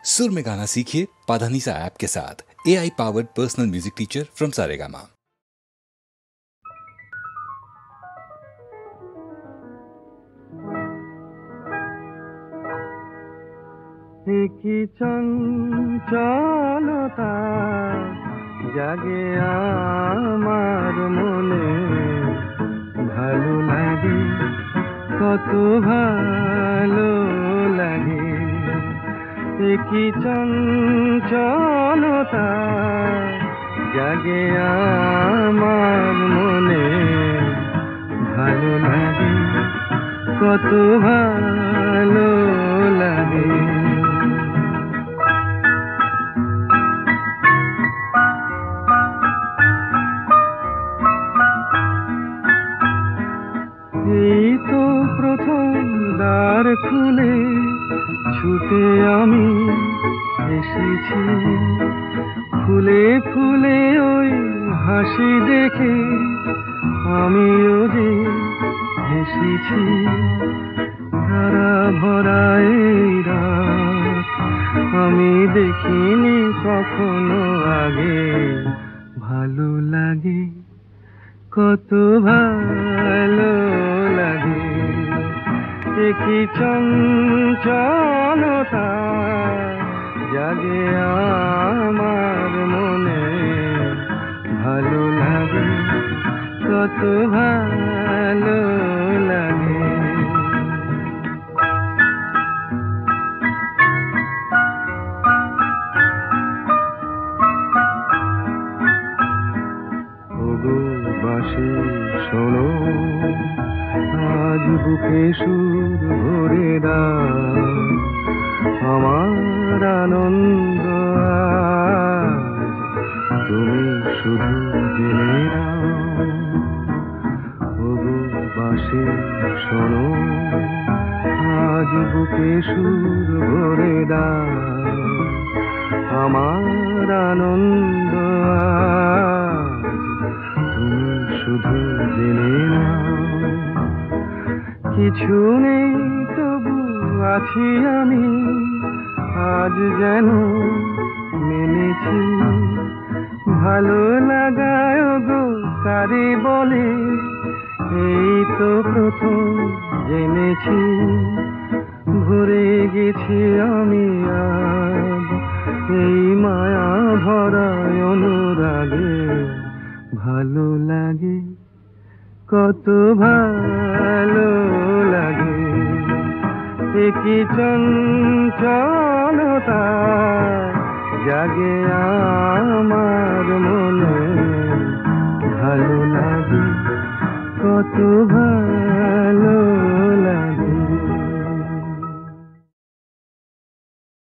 सुर में गाना सीखिए पाधानीसा ऐप के साथ। AI powered personal music teacher from Saregama. কি চঞ্চলতা জাগে আমার মনে, ভালো লাগে, কত ভালো লাগে। কি চঞ্চলতা জাগে আমার মনে, ভালো লাগে, কত ভালো লাগে। এই তো প্রথম দ্বার খুলে ছুটে আমি এসেছি, ফুলে ফুলে ওই হাসি দেখে আমিও যে হেসেছি। ধারা ভরা এই রাত আমি দেখিনি কখনো আগে, ভালো লাগে, কত ভালো লাগে। কি চঞ্চলতা জাগে আমার মনে, ভালো লাগে, কত ভালো লাগে। বাঁশি শোনো, আজ বুকে সুর ভরে দাও, আমার আনন্দ আজ তুমি শুধু জেনে নাও। ওগো বাঁশি শোনো, আজ বুকে সুর ভরে দাও, আমার আনন্দ শুধু জেনে নাও। কিছু নেই তবু আছি আমি, আজ যেন মেনেছি, ভালো লাগায় গো কারে বলে, এই তো প্রথম জেনেছি। ভরে গেছি আমি আজ এই মায়া ভরা অনুরাগে, ভালো লাগে, কত ভালো লাগে। কি চঞ্চলতা জাগে আমার মনে, ভালো লাগে, কত ভালো